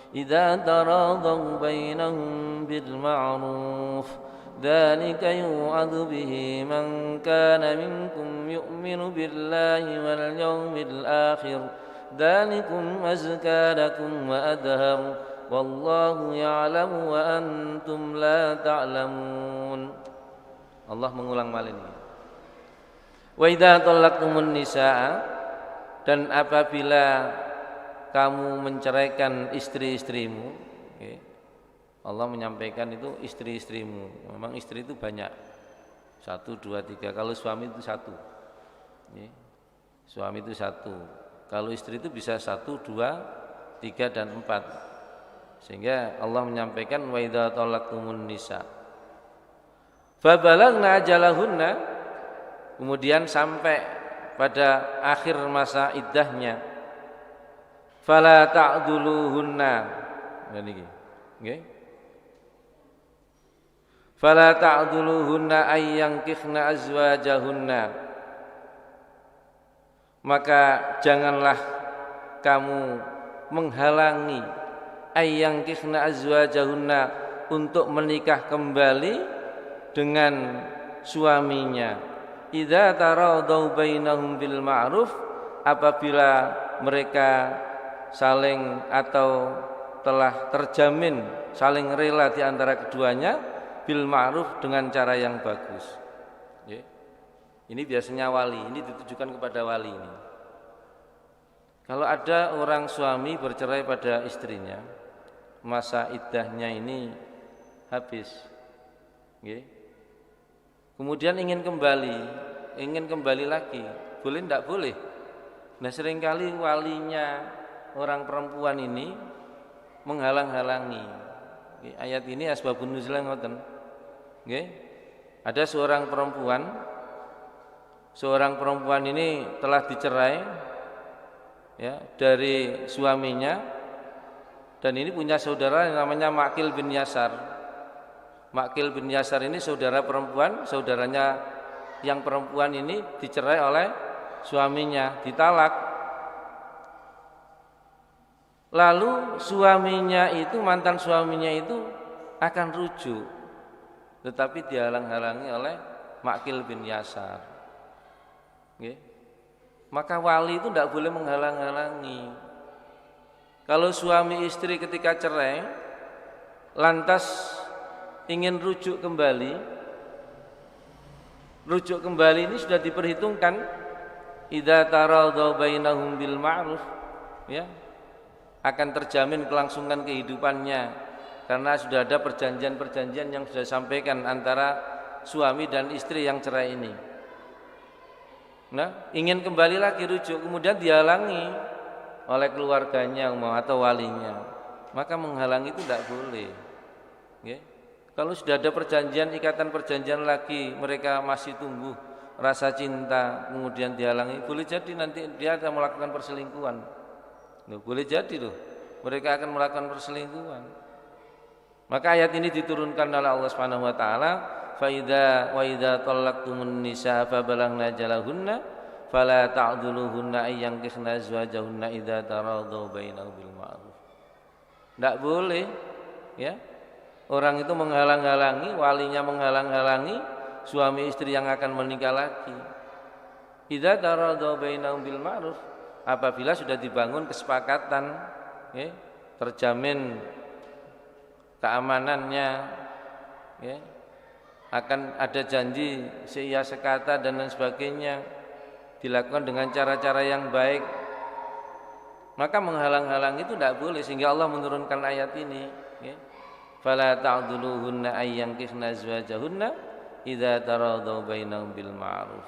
S1: إذا تراضوا بينهم بالمعروف ذلك يوعظ به من كان منكم يؤمن بالله واليوم الآخر ذلكم أزكى لكم وأطهر والله يعلم وأنتم لا تعلمون. Allah mengulang malih ini. Wa idza talaqtumun nisaa, dan apabila kamu menceraikan istri-istrimu, Allah menyampaikan itu istri-istrimu. Memang istri itu banyak, 1, 2, 3. Kalau suami itu 1, suami itu 1. Kalau istri itu bisa 1, 2, 3, dan 4. Sehingga Allah menyampaikan wa idza talaqtumun nisa fabalagna ajalahunna, kemudian sampai pada akhir masa iddahnya, fala ta'dhuluhunna, niki nggih, fala ta'dhuluhunna ay yankikhna azwajahunna, maka janganlah kamu menghalangi ay yankikhna azwajahunna, untuk menikah kembali dengan suaminya. Idza taradau bainahum bil ma'ruf, apabila mereka saling atau telah terjamin saling rela di antara keduanya, bil ma'ruf, dengan cara yang bagus. Ini biasanya wali, ini ditujukan kepada wali ini. Kalau ada orang suami bercerai pada istrinya, masa iddahnya ini habis, kemudian ingin kembali lagi, boleh tidak boleh? Nah, seringkali walinya orang perempuan ini menghalang-halangi. Ayat ini asbabun nuzul ngoten. Ada seorang perempuan ini telah dicerai dari suaminya, dan ini punya saudara yang namanya Maqil bin Yasar. Maqil bin Yasar ini saudaranya yang perempuan ini dicerai oleh suaminya, ditalak. Lalu mantan suaminya itu akan rujuk, tetapi dihalang-halangi oleh Maqil bin Yasar. Maka wali itu tidak boleh menghalang-halangi. Kalau suami istri ketika cerai lantas ingin rujuk kembali ini sudah diperhitungkan idza taradau bainahum bil ma'ruf, ya, akan terjamin kelangsungan kehidupannya karena sudah ada perjanjian-perjanjian yang sudah disampaikan antara suami dan istri yang cerai ini. Nah, ingin kembali lagi rujuk kemudian dihalangi oleh keluarganya atau walinya, maka menghalangi itu tidak boleh. Ya. Kalau sudah ada perjanjian, ikatan perjanjian lagi, mereka masih tumbuh rasa cinta, kemudian dihalangi, boleh jadi nanti dia akan melakukan perselingkuhan. Loh, boleh jadi loh, mereka akan melakukan perselingkuhan. Maka ayat ini diturunkan oleh Allah Subhanahu wa taala, fa idza talaqtumun nisaa fa balaghna ajalahunna fala ta'dhuluhunna ayyankihna azwajahunna idza taradau bainahum bil ma'ruf. Tidak boleh, ya. Orang itu menghalang-halangi, walinya menghalang-halangi suami istri yang akan menikah lagi. Idza taradau bainahum bil ma'ruf, apabila sudah dibangun kesepakatan, ya, terjamin keamanannya, ya, akan ada janji seia sekata dan lain sebagainya, dilakukan dengan cara-cara yang baik, maka menghalang-halang itu tidak boleh, sehingga Allah menurunkan ayat ini, ya. Fala ta'dhuluhunna ayyankihna azwajahunna idza taradau bainahum bil ma'ruf.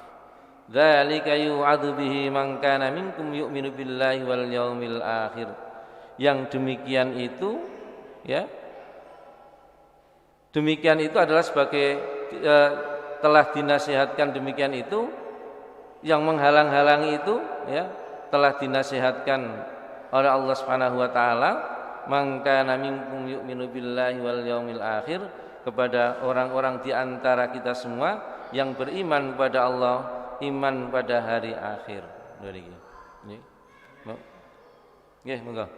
S1: Dzalika yu'adzu bihi man kana minkum yu'minu billahi wal yaumil akhir. Yang demikian itu, ya, demikian itu adalah sebagai telah dinasihatkan demikian itu, yang menghalang-halangi itu, ya, telah dinasihatkan oleh Allah Subhanahu wa taala, man kana minkum yu'minu billahi wal yaumil akhir, kepada orang-orang di antara kita semua yang beriman kepada Allah, iman pada hari akhir. Nggih. Nggih, monggo.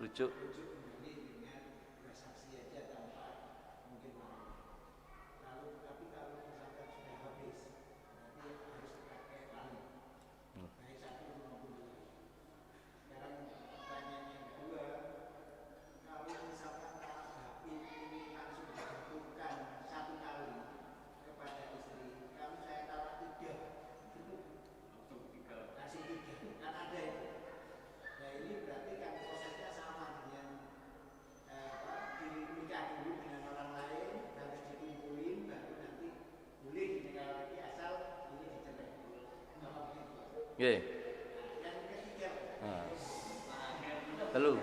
S1: Rujuk. Nggih. Halo.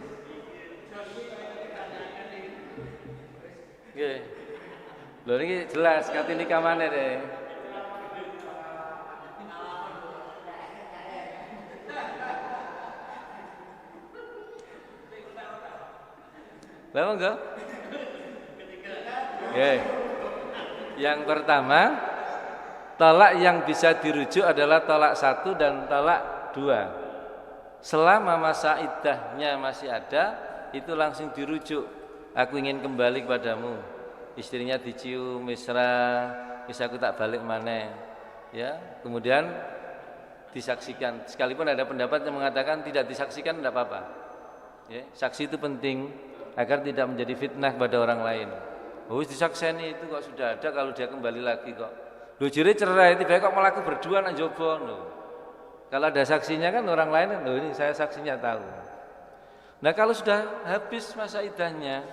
S1: Nggih. Lho niki jelas kate nikah maneh deh. Lah monggo. Nggih. Yang pertama, talak yang bisa dirujuk adalah talak 1 dan talak 2. Selama masa iddahnya masih ada, itu langsung dirujuk. Aku ingin kembali kepadamu. Istrinya dicium mesra, bisa aku tak balik maneh. Ya, kemudian disaksikan. Sekalipun ada pendapat yang mengatakan tidak disaksikan tidak apa-apa. Ya, saksi itu penting agar tidak menjadi fitnah kepada orang lain. Oh, disakseni itu kok sudah ada kalau dia kembali lagi kok. Lho jere cerai tiba kok melaku berdua nang jaba lho. Kalau ada saksinya kan orang lain, lho ini saya saksinya tahu. Nah, kalau sudah habis masa iddahnya,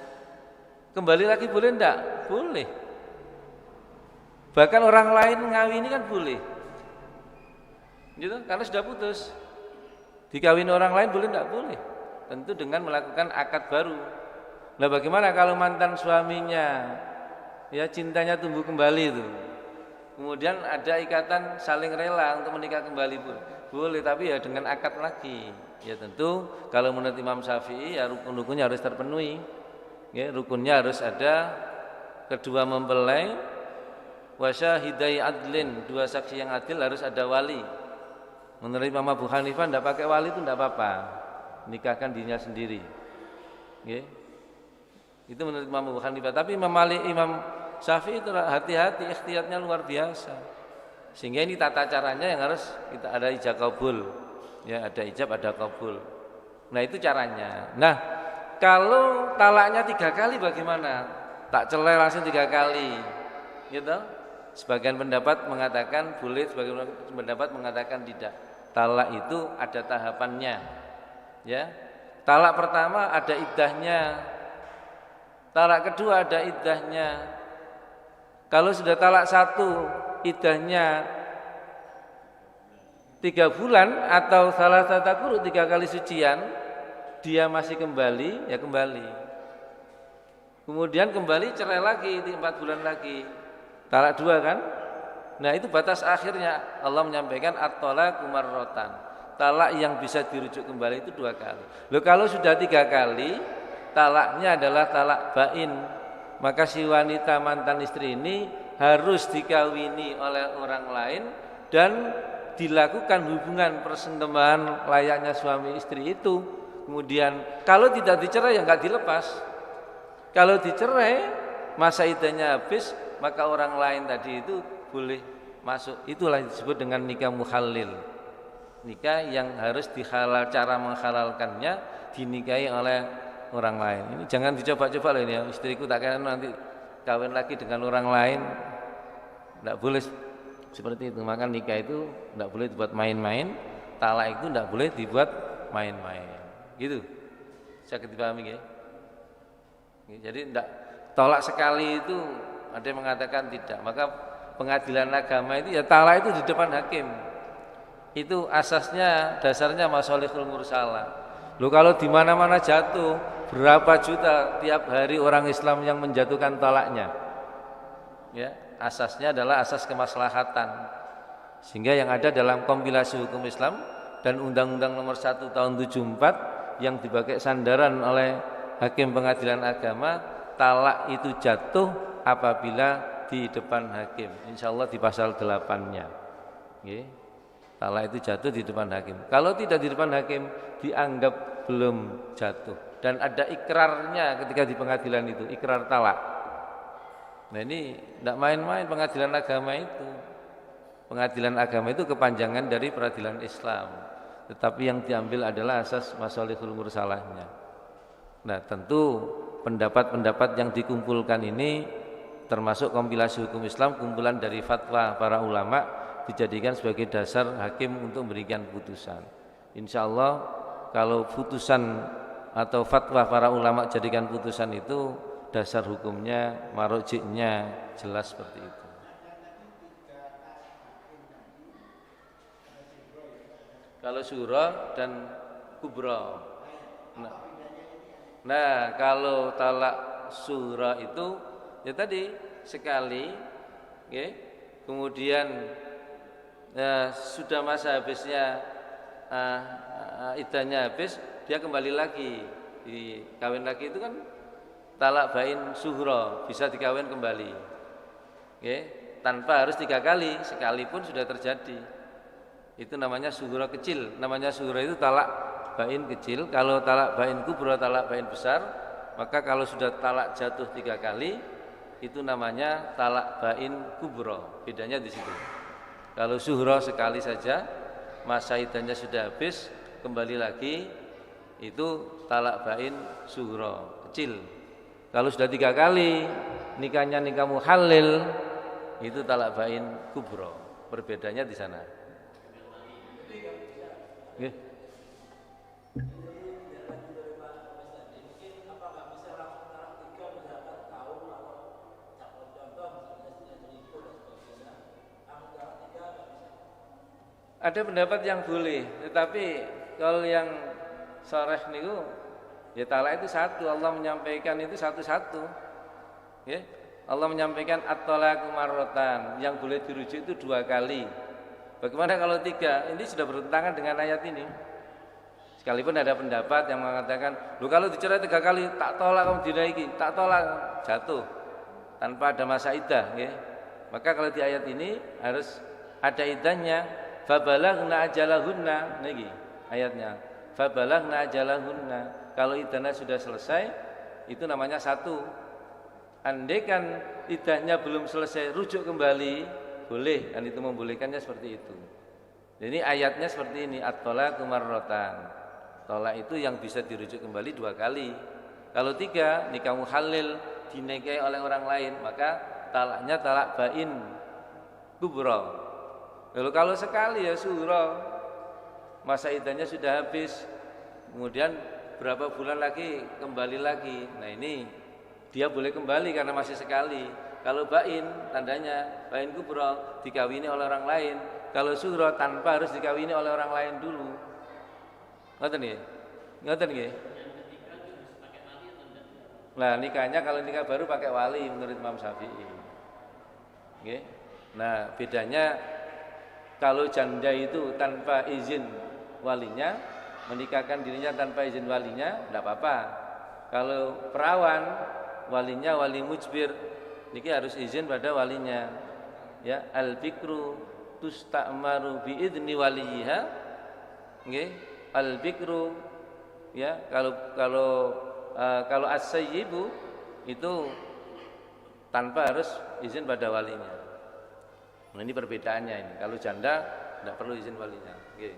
S1: kembali lagi boleh enggak? Boleh. Bahkan orang lain ngawini kan boleh. Gitu, karena sudah putus. Dikawini orang lain boleh enggak? Boleh. Tentu dengan melakukan akad baru. Nah, bagaimana kalau mantan suaminya ya cintanya tumbuh kembali itu? Kemudian ada ikatan saling rela untuk menikah kembali pun boleh, tapi ya dengan akad lagi. Ya tentu kalau menurut Imam Syafi'i ya rukun-rukunnya harus terpenuhi. Ya, rukunnya harus ada kedua mempelai, wasyahidai adlin, dua saksi yang adil, harus ada wali. Menurut Imam Abu Hanifah tidak pakai wali itu tidak apa-apa, nikahkan dirinya sendiri. Ya. Itu menurut Imam Abu Hanifah. Tapi Imam Syafi'i itu hati-hati, ikhtiyatnya luar biasa. Sehingga ini tata caranya yang harus kita ada ijab kabul. Ya, ada ijab, ada kabul. Nah, itu caranya. Nah, kalau talaknya 3 kali bagaimana? Tak cerai langsung 3 kali. Gitu. Sebagian pendapat mengatakan boleh, sebagian pendapat mengatakan tidak. Talak itu ada tahapannya. Ya. Talak pertama ada iddahnya. Talak kedua ada iddahnya. Kalau sudah talak 1 iddahnya 3 bulan atau salah satu quru 3 kali sucian, dia masih kembali, ya kembali. Kemudian kembali cerai lagi 4 bulan lagi. Talak 2 kan? Nah, itu batas akhirnya. Allah menyampaikan at-talaqu marratan. Talak yang bisa dirujuk kembali itu 2 kali. Loh, kalau sudah 3 kali, talaknya adalah talak bain. Maka si wanita mantan istri ini harus dikawini oleh orang lain dan dilakukan hubungan persendamaan layaknya suami istri itu. Kemudian kalau tidak dicerai ya enggak dilepas. Kalau dicerai masa iddahnya habis, maka orang lain tadi itu boleh masuk. Itulah disebut dengan nikah muhallil. Nikah yang harus dihalal, cara menghalalkannya dinikahi oleh orang lain. Ini jangan dicoba-coba loh ini ya. Istriku tak kena nanti kawin lagi dengan orang lain. Tidak boleh seperti itu. Maka nikah itu tidak boleh dibuat main-main. Talak itu tidak boleh dibuat main-main. Gitu. Saya dipahami ya. Jadi tidak tolak sekali itu ada yang mengatakan tidak. Maka pengadilan agama itu ya talak itu di depan hakim. Itu asasnya, dasarnya masalihul mursalah. Loh, kalau di mana-mana jatuh, berapa juta tiap hari orang Islam yang menjatuhkan talaknya? Ya, asasnya adalah asas kemaslahatan. Sehingga yang ada dalam kompilasi hukum Islam dan Undang-Undang Nomor 1 Tahun 74 yang dipakai sandaran oleh Hakim Pengadilan Agama, talak itu jatuh apabila di depan hakim. Insyaallah di pasal 8-nya. Nggih. Talak itu jatuh di depan hakim. Kalau tidak di depan hakim, dianggap belum jatuh. Dan ada ikrarnya ketika di pengadilan itu, ikrar talak. Nah, ini tidak main-main pengadilan agama itu. Pengadilan agama itu kepanjangan dari peradilan Islam. Tetapi yang diambil adalah asas masalihul mursalahnya. Nah, tentu pendapat-pendapat yang dikumpulkan ini termasuk kompilasi hukum Islam, kumpulan dari fatwa para ulama, dijadikan sebagai dasar hakim untuk memberikan putusan. Insya Allah kalau putusan atau fatwa para ulama jadikan putusan itu dasar hukumnya, marujiknya jelas seperti itu. Kalau surah dan kubra. Nah, kalau talak surah itu ya tadi sekali, okay? Kemudian sudah masa habisnya iddahnya habis, dia kembali lagi dikawin lagi, itu kan talak bain sughra, bisa dikawin kembali, okay? Tanpa harus 3 kali, sekalipun sudah terjadi. Itu namanya sughra kecil. Namanya sughra itu talak bain kecil. Kalau talak bain kubra, talak bain besar, maka kalau sudah talak jatuh 3 kali, itu namanya talak bain kubra. Bedanya di situ. Kalau sughra sekali saja, masa iddahnya sudah habis, kembali lagi, itu talak bain sughra kecil. Kalau sudah 3 kali, nikahnya nikah muhallil, itu talak bain kubra. Perbedaannya di sana. Okay. Ada pendapat yang boleh, tetapi kalau yang shareh niku ya talak itu 1, Allah menyampaikan itu satu-satu. Ya. Allah menyampaikan at-talaqu marratan, yang boleh dirujuk itu 2 kali. Bagaimana kalau 3? Ini sudah bertentangan dengan ayat ini. Sekalipun ada pendapat yang mengatakan, "Loh, kalau dicerai 3 kali tak tolak kamu dinaiki, tak tolak jatuh tanpa ada masa iddah, ya." Maka kalau di ayat ini harus ada iddahnya. Fabalaghna ajalahunna, niki ayatnya. Fabalaghna ajalahunna. Kalau iddahnya sudah selesai, itu namanya 1. Andai kan iddahnya belum selesai, rujuk kembali, boleh, kan itu membolehkannya seperti itu. Jadi ayatnya seperti ini, at-thalaqu marratan. Tolak itu yang bisa dirujuk kembali 2 kali. Kalau 3, nikah muhalil dinikahi oleh orang lain, maka talaknya talak bain kubra. Lalu kalau sekali ya sughra, masa iddahnya sudah habis, kemudian berapa bulan lagi kembali lagi. Nah ini dia boleh kembali karena masih sekali. Kalau bain, tandanya bain kubra, dikawini oleh orang lain. Kalau sughra, tanpa harus dikawini oleh orang lain dulu. Ngoten nggih? Ngoten nggih? Nah, nikahnya kalau nikah baru pakai wali menurut Imam Syafi'i. Nggih. Nah, bedanya kalau janda itu tanpa izin walinya, menikahkan dirinya tanpa izin walinya, tidak apa-apa. Kalau perawan, walinya wali mujbir, niki harus izin pada walinya. Ya, al-bikru tusta'maru bi idzni waliha. Nggih, al-bikru ya, kalau as-sayyibu itu tanpa harus izin pada walinya. Nah, ini perbedaannya ini. Kalau janda tidak perlu izin walinya. Nggih.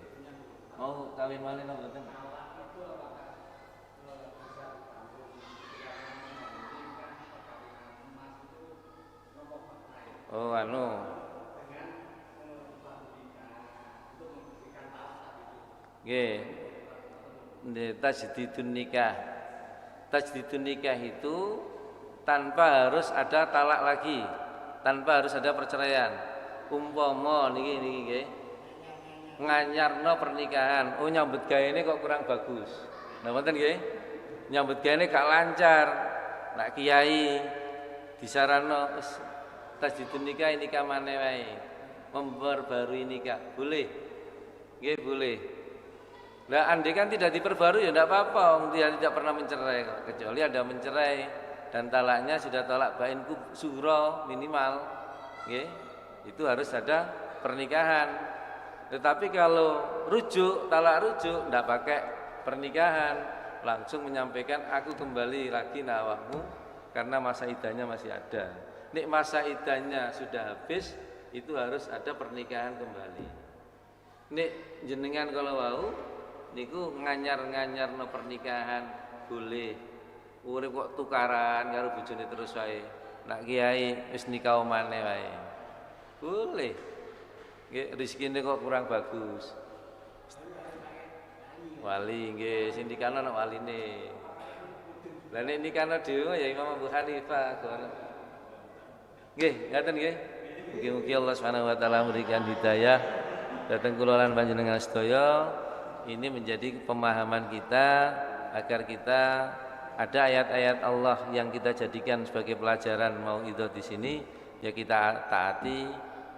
S1: Mau kawin wali napa mboten? Oh, nggih. Tajdidun nikah. Tajdidun nikah itu tanpa harus ada talak lagi, tanpa harus ada perceraian. Umpama niki nggih. Nganyarno pernikahan. Oh, nyambut gawe kok kurang bagus. Nah, wonten nggih. Nyambut gawe gak lancar. Nak kiai disaranno wis tajdidun nikah nikah maneh wae. Memperbarui nikah. Boleh. Nggih, boleh. Nah, andai kan tidak diperbarui ya tidak apa-apa, dia tidak pernah mencerai kok. Kecuali ada mencerai dan talaknya sudah talak bain sughra minimal, nggih. Itu harus ada pernikahan. Tetapi kalau rujuk, talak rujuk tidak pakai pernikahan, langsung menyampaikan aku kembali lagi nawakmu karena masa iddahnya masih ada. Nek masa iddahnya sudah habis, itu harus ada pernikahan kembali. Nek jenengan kalau mau niku nganyar no pernikahan boleh. Urip kok tukaran karo bojone terus wae. Nak kiai wis nikah maneh wae. Boleh. Nggih, rezekine kok kurang bagus. Wali nggih, sing nikahno ana waline. Lah nek nikahno dhewe ya Imam Abu Hanifah. Nggih, ngaten nggih. Mugi-mugi Allah Subhanahu wa taala memberikan hidayah dhateng kula lan panjenengan sedaya. Ini menjadi pemahaman kita agar kita ada ayat-ayat Allah yang kita jadikan sebagai pelajaran mauidhah di sini, ya kita taati,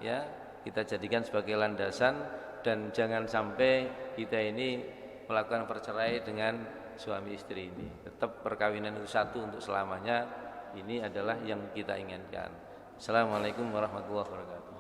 S1: ya kita jadikan sebagai landasan, dan jangan sampai kita ini melakukan perceraian dengan suami istri ini. Tetap perkawinan itu satu untuk selamanya. Ini adalah yang kita inginkan. Assalamualaikum warahmatullahi wabarakatuh.